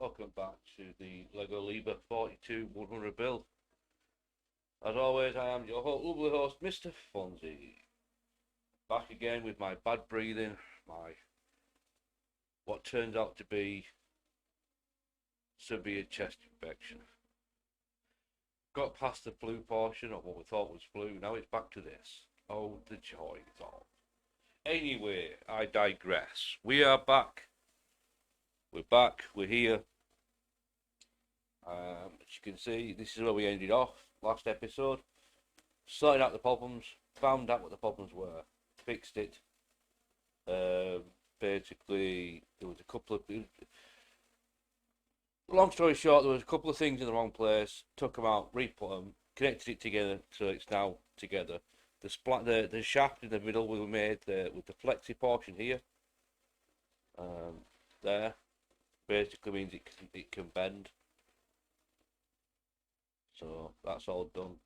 Welcome back to the Lego Liebherr 42 100 build. As always, I am your lovely host, Mr. Fonzie. Back again with my bad breathing, my what turns out to be severe chest infection. Got past the flu portion of what we thought was flu, now it's back to this. Oh, the joy of all. Anyway, I digress. We are back. We're back, we're here. As you can see, this is where we ended off last episode. Sorted out the problems, found out what the problems were, fixed it. Basically, there was a couple of. Long story short, there was a couple of things in the wrong place. Took them out, re-put them, connected it together, so it's now together. The shaft in the middle we made with the flexi portion here. There, basically means it can bend. So that's all done.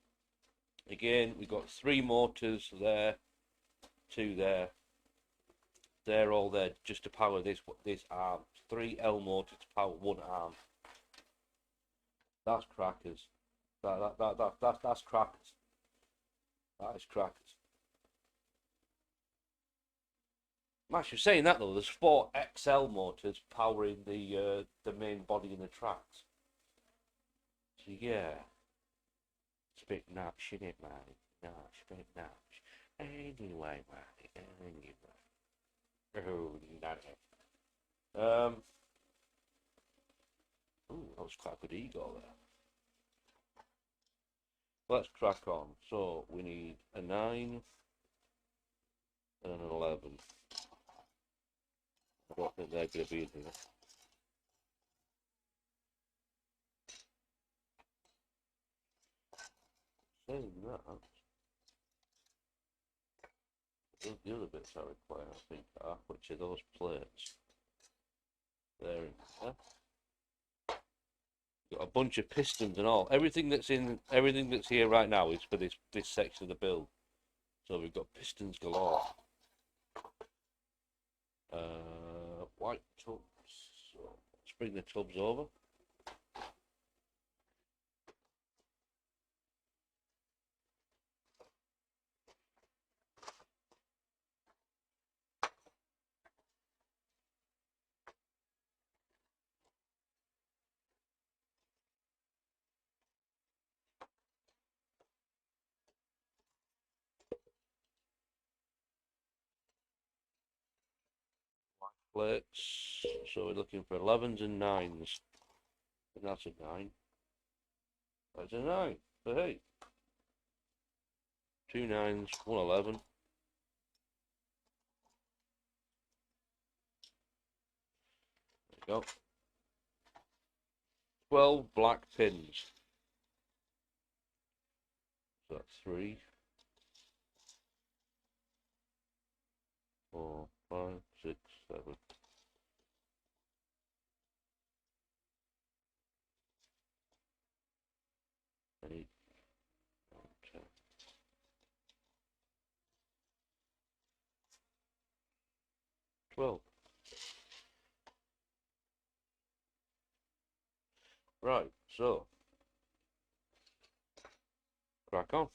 Again, we've got 3 motors there, 2 there. They're all there just to power this arm. 3 L motors to power 1 arm. That's crackers. That's crackers. That is crackers. Actually, saying that though, there's 4 XL motors powering the main body and the tracks. So yeah. It's a bit nuts, isn't it, man? No, it's a bit nuts. Anyway, man. Anyway. Oh, nutty. Ooh, that was quite a good ego there. Let's crack on. So, we need a 9 and an 11. I don't think they're going to be in here. Saying that, the other bits I require, I think, are which are those plates. They're in there. Got a bunch of pistons and all. Everything that's here right now is for this section of the build. So we've got pistons galore. White tubs. So let's bring the tubs over. Plates. So we're looking for 11s and 9s. And that's a 9. That's a 9. So hey. 2 9s, 1 11. There you go. 12 black pins. So that's 3, 4, 5, 6, 7. 8, 10. 12. Right, so crack on.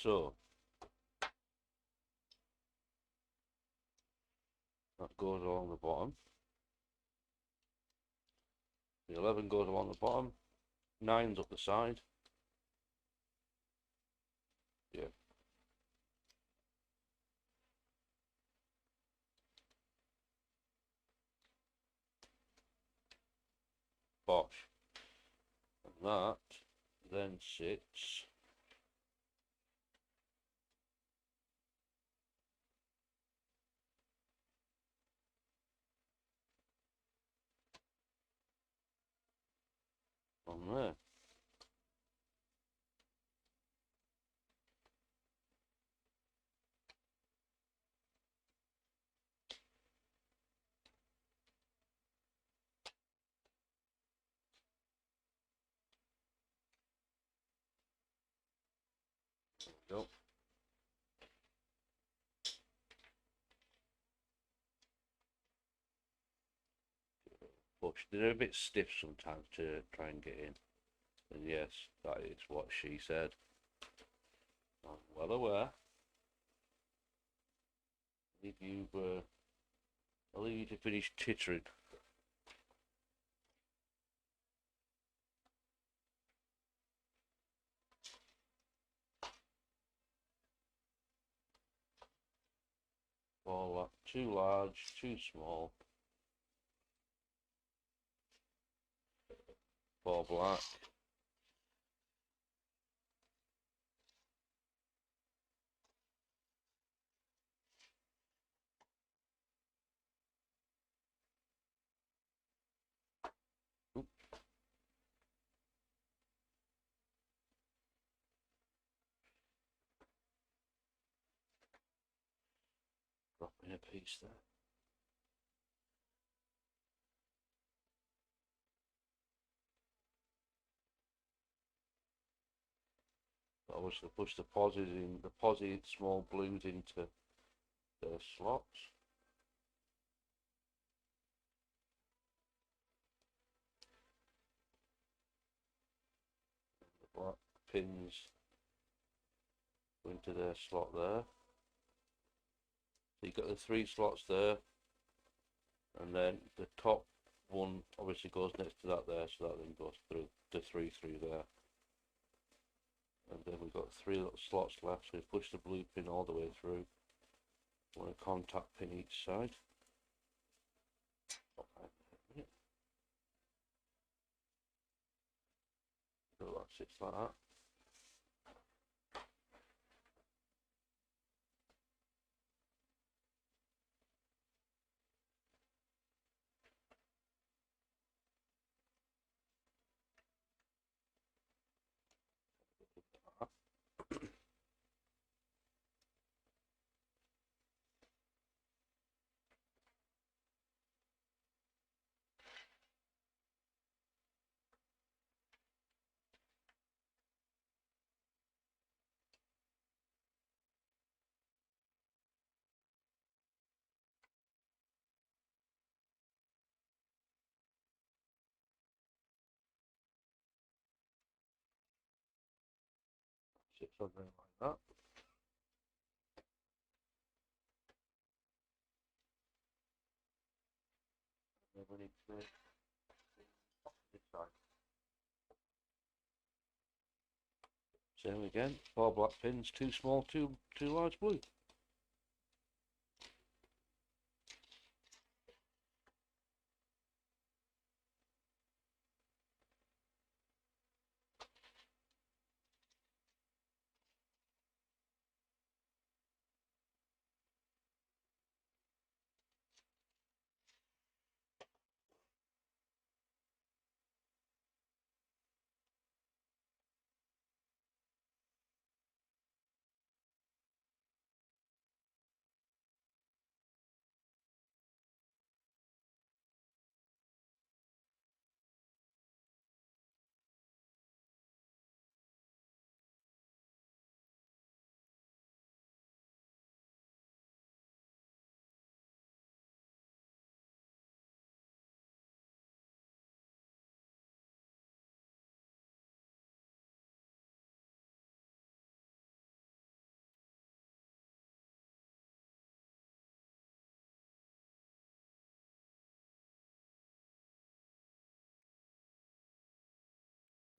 So that goes along the bottom. The 11 goes along the bottom. 9's up the side. Yeah. Bosh. And that then sits on there. There we go. Push. They're a bit stiff sometimes to try and get in. And yes, that is what she said. I'm well aware. I'll leave you to finish tittering. All too large, too small. For black. Oop. Drop in a piece there. Obviously push the posi small blues into their slots. The black pins go into their slot there. So you've got the 3 slots there, and then the top one obviously goes next to that there, so that then goes through the 3 through there. And then we've got 3 little slots left, so we push the blue pin all the way through. One contact pin each side. So that sits like that. Sits on there like that. And then we need to make this side. Same again, 4 black pins, 2 small, 2 large blue.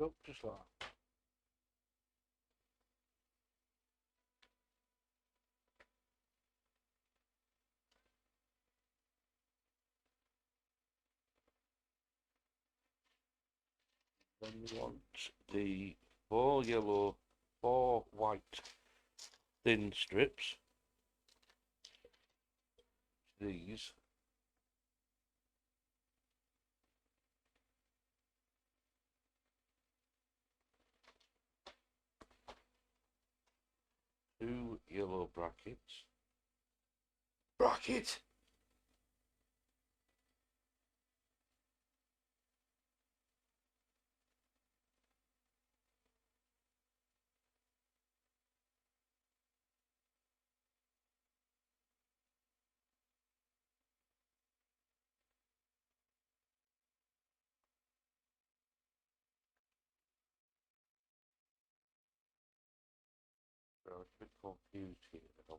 Up just like that. Then you want the four white thin strips. These. Two yellow brackets. Bracket! I was a bit confused here now.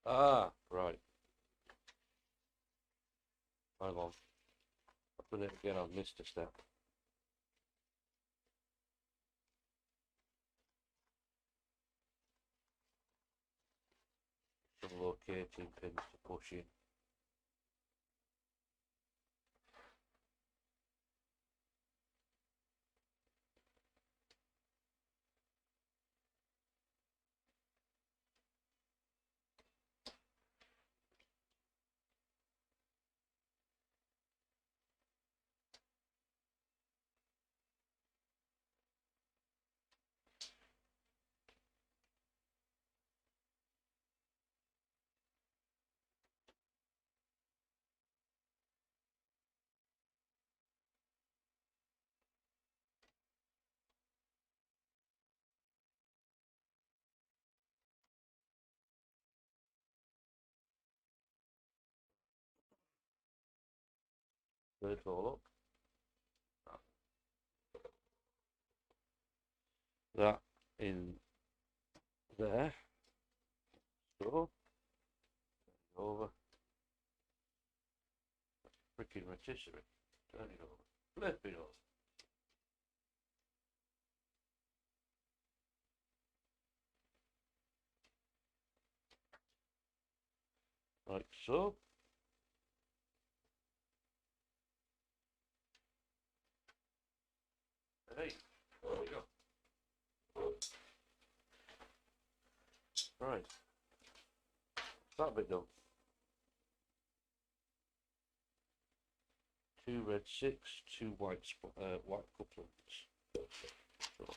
Ah, right. Hang on. I've done it again, I've missed a step. Some locating pins to push in. Third hole up. That in there. So, over. Freaking rotisserie. Turn it over. Flip it over. Like so. Hey, there we go. Right. That bit done. 2 red 6, 2 white couplings. So,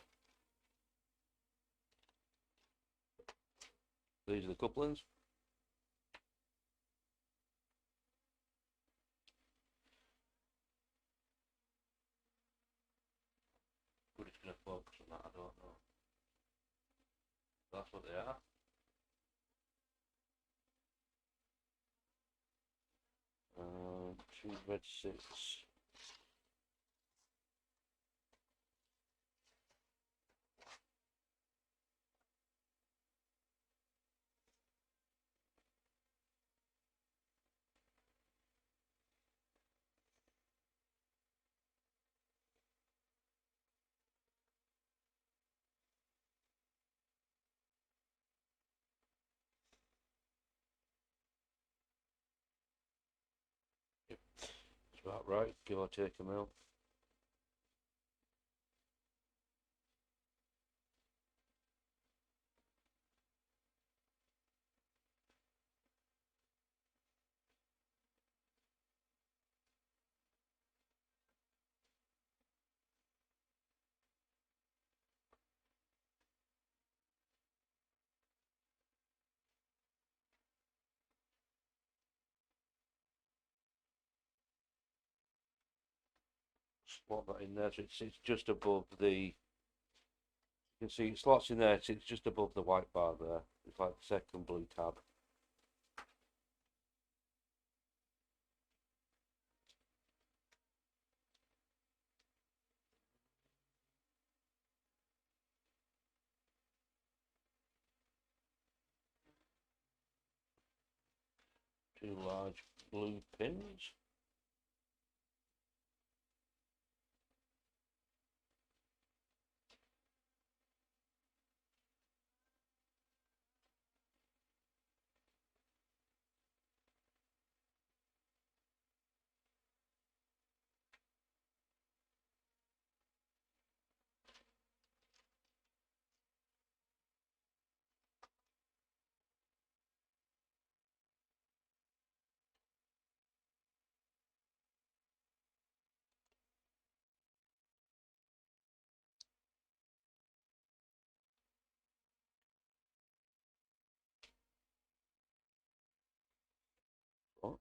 these are the couplings. Good, it's going to focus on that, I don't know. That's what they are. Uh, 2 red 6. It's about right, give or take a mil. Slot that in there, so it's just above the, you can see it slots in there, so it's just above the white bar there. It's like the second blue tab. Two large blue pins. Oh,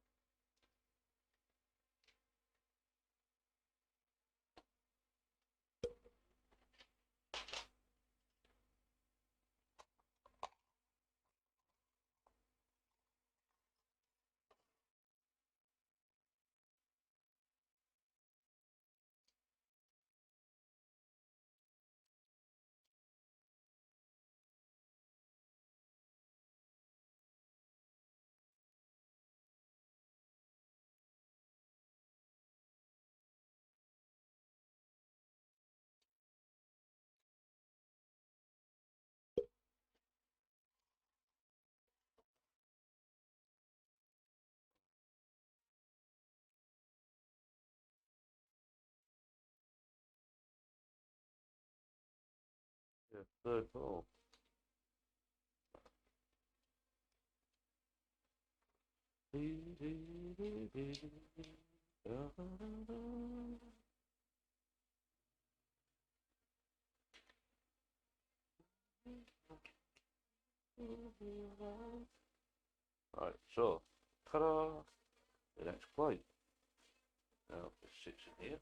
yeah, third hole. Right, so, ta-da! The next plate. Now it sits in here.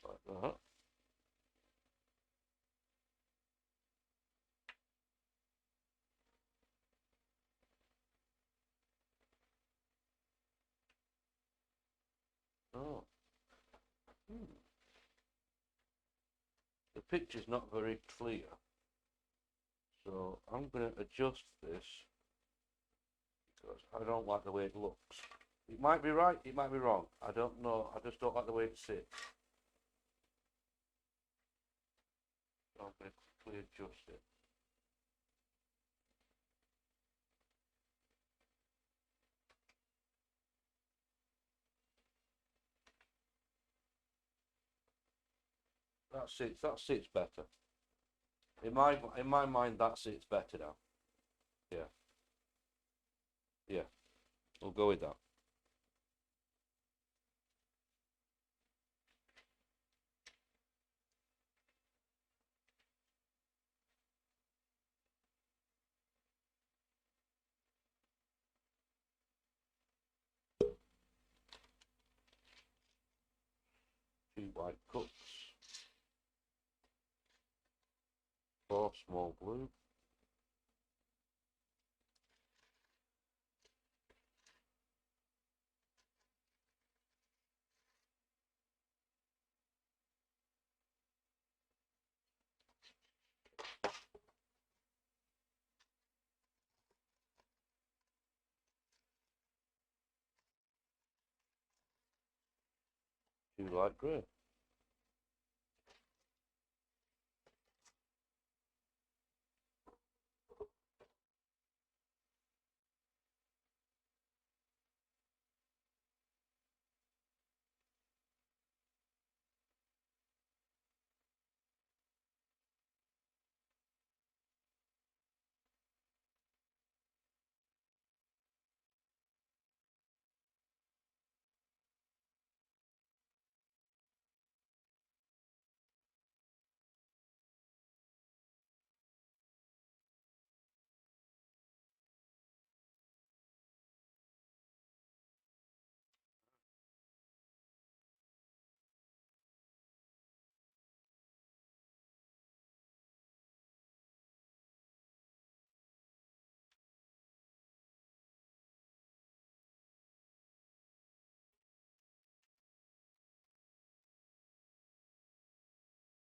Like that. Oh. The picture's not very clear, so I'm going to adjust this because I don't like the way it looks. It might be right, it might be wrong. I don't know. I just don't like the way it sits. So I'm going to quickly adjust it. That sits better. In my mind, that sits better now. Yeah. Yeah. We'll go with that. Two white cups. 4 small blue. Two light grey.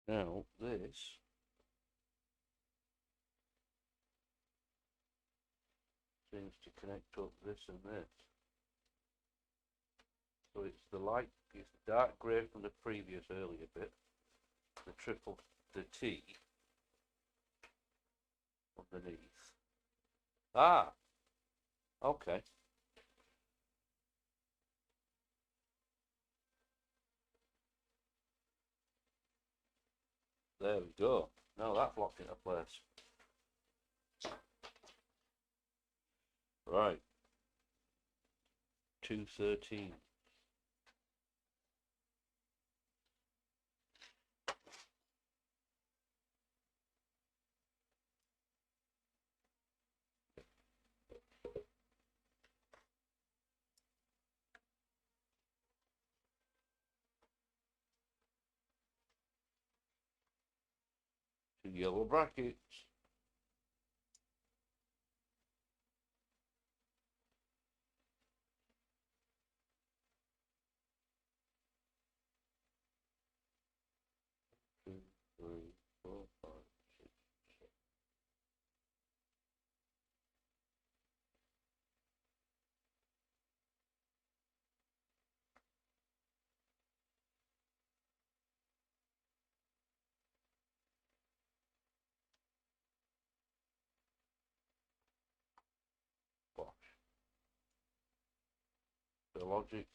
Now this seems to connect up this and this. So it's the light, it's the dark grey from the previous earlier bit, the T underneath. Ah, okay. There we go. Now that's locked into place. Right. 213. Two yellow brackets. Two, three, four, five, six, seven. Bosh. The logic.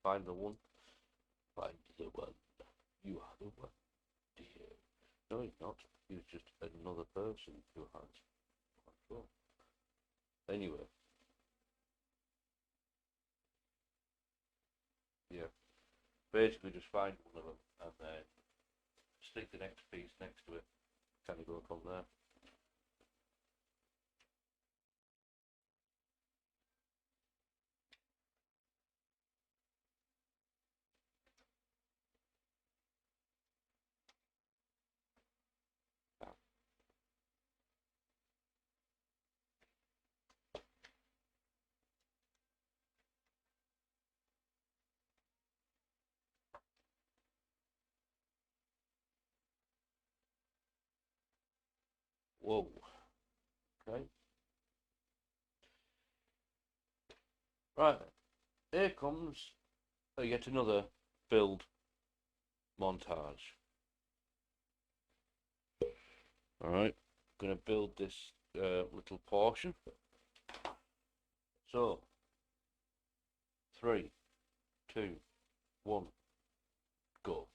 Find the one. Find the one. You are the one, dear. No, he's not. He's just another person who has control. Anyway. Yeah. Basically just find one of them and then stick the next piece next to it. Kind of go from there. Whoa. Okay. Right. Here comes yet another build montage. Alright. Going to build this little portion. So, 3, 2, 1, go.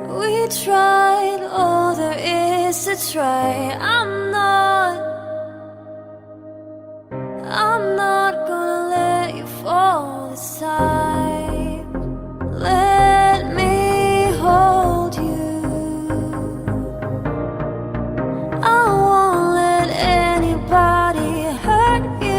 We tried all there is to try. I'm not gonna let you fall this time. Let me hold you. I won't let anybody hurt you.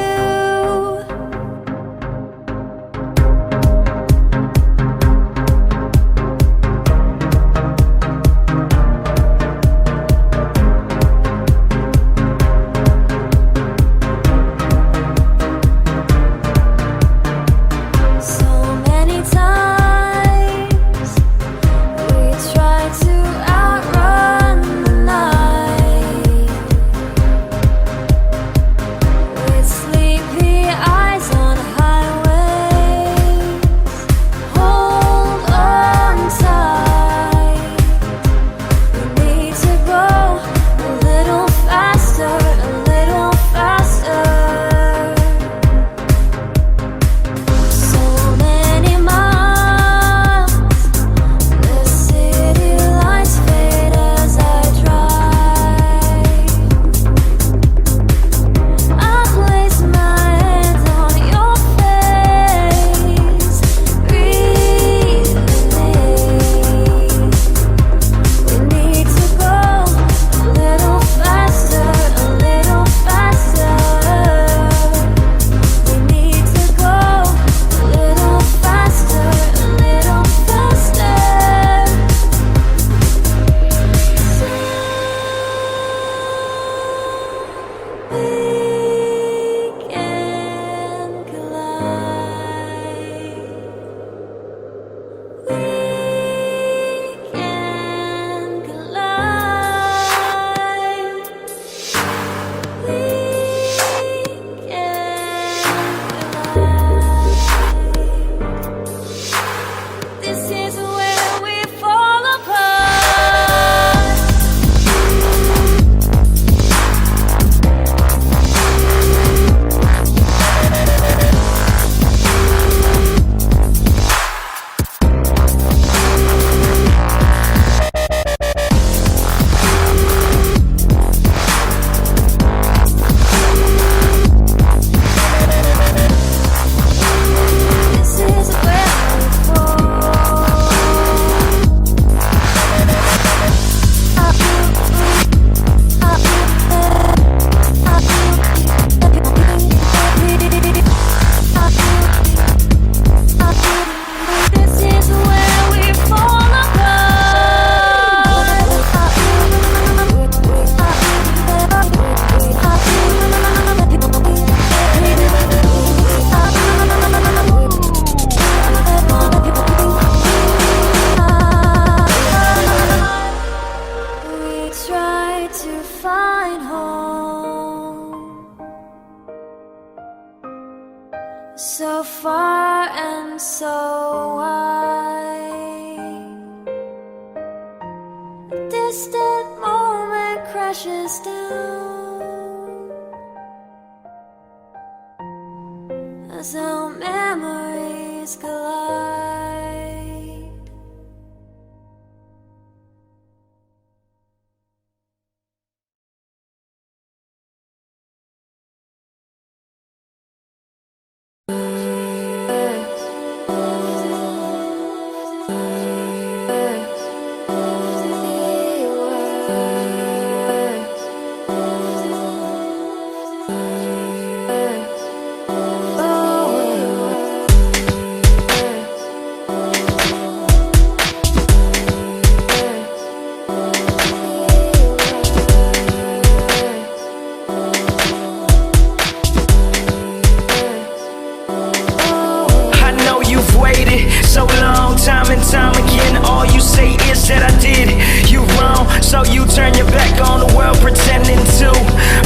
so far and so wide. A distant moment crashes down as our memories collide. So long, time and time again, all you say is that I did you wrong. So you turn your back on the world, pretending to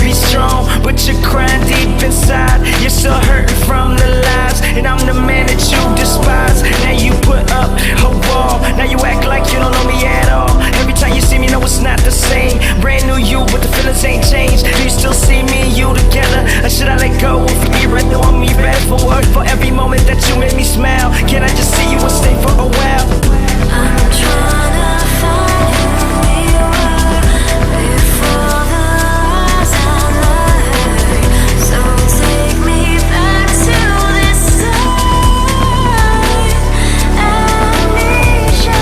be strong, but you're crying deep inside. You're still hurting from the lies, and I'm the man that you despise. Now you put up a wall, now you act like you don't know me at all. Every time you see me, know it's not the same. Brand new you, but the feelings ain't changed. Do you still see me and you together, or should I let go and forget right now? I'm me bad for work, for every moment that you made me smile. Can I just see you and stay for a while? I'm trying to find who we were before the lies I learned. So take me back to this time. Amnesia.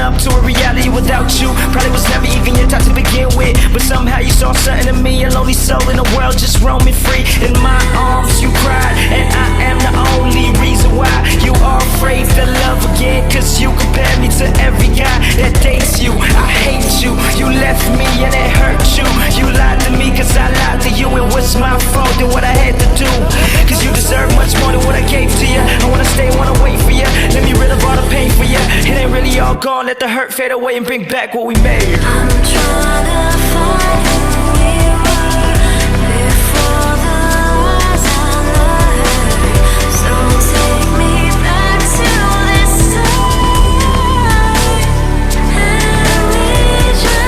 Up to a reality without you. Probably was never even your type to begin with, but somehow you saw something in me. A lonely soul in the world just roaming free. In my arms you cried, and I am the only reason why you are afraid to love again. Cause you compare me to every guy that dates you. I hate you, you left me and it hurt you. You lied to me cause I lied to you. It was my fault and what I had to do. Cause you deserve much more than what I gave to you. I wanna stay, wanna wait for you. Let me rid of all the pain for you. It ain't really all gone, let the hurt fade away and bring back what we made. I'm trying to find who we were before the lies I learned. So take me back to this time. Amnesia.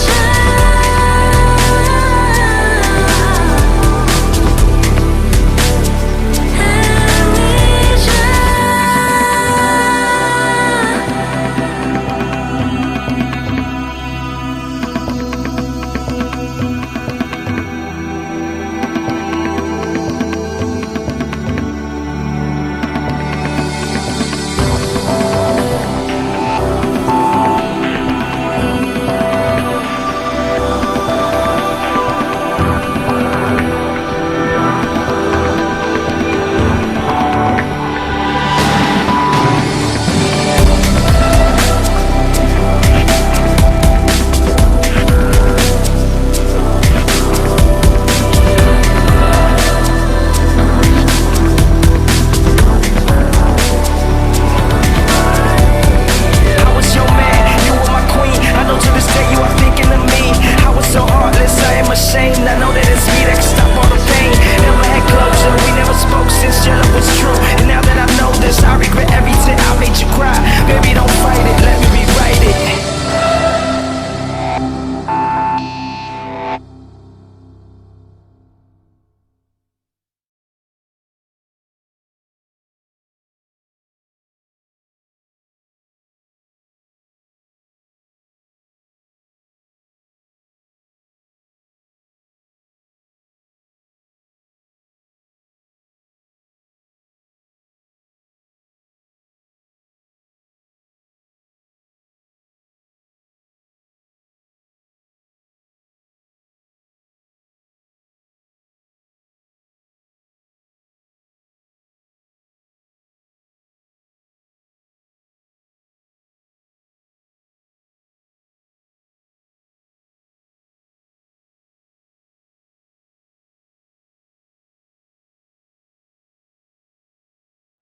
Amnesia.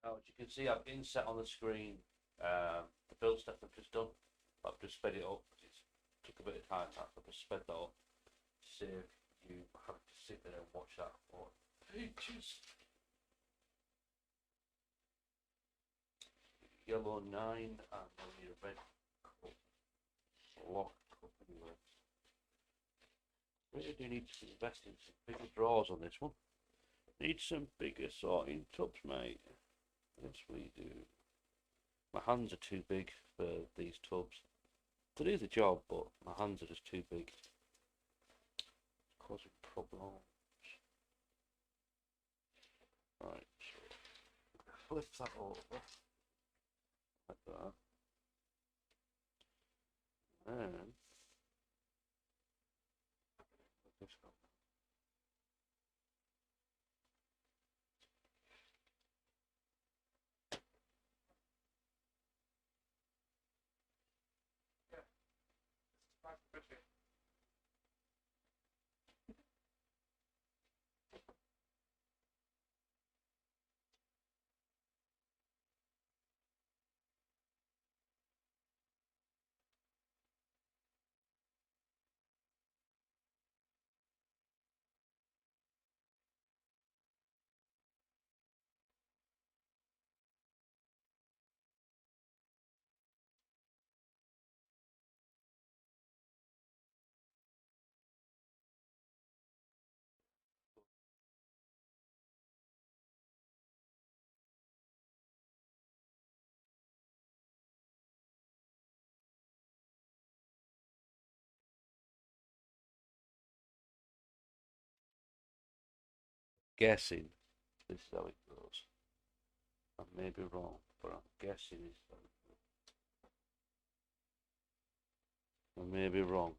Now, as you can see, I've inset on the screen the build step I've just done. I've just sped it up. It took a bit of time. I've just sped that up. Save you having to sit there and watch that for pages. Yellow 9 and I need a red cup. Lock cup anyway. Really do need to invest in some bigger drawers on this one. Need some bigger sorting tubs, mate. Yes, we do. My hands are too big for these tubs. To do the job, but my hands are just too big. It's causing problems. Right, so flip that over. Like that. And this one. Guessing this is how it goes. I may be wrong, but I'm guessing this is how it goes. I may be wrong.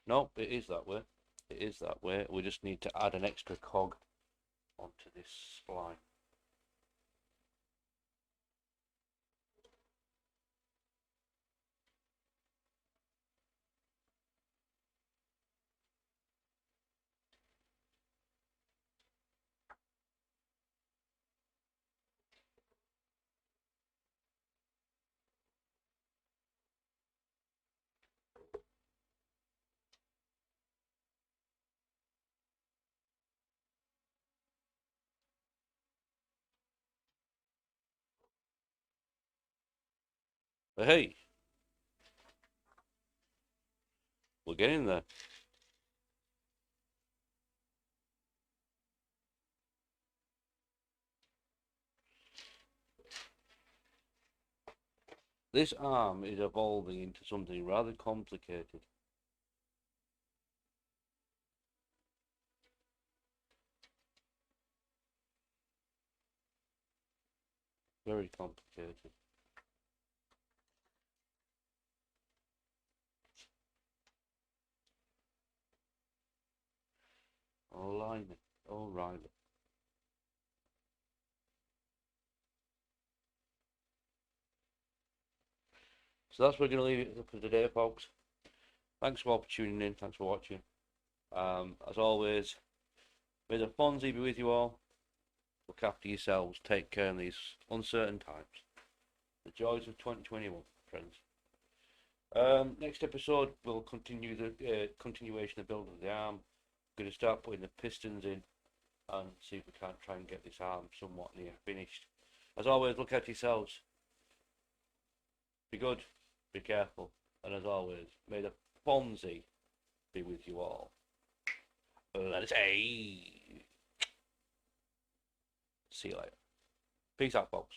No, it is that way. It is that way. We just need to add an extra cog onto this spline. But hey, we're getting there. This arm is evolving into something rather complicated. Very complicated. Align it. Alright. So that's where we're going to leave it for today, folks. Thanks for tuning in. Thanks for watching. As always, may the Fonzie be with you all. Look after yourselves. Take care in these uncertain times. The joys of 2021, friends. Next episode, we'll continue the continuation of building the arm. We're going to start putting the pistons in and see if we can't try and get this arm somewhat near finished. As always, look after yourselves. Be good. Be careful. And as always, may the Fonzie be with you all. Let us say. See you later. Peace out, folks.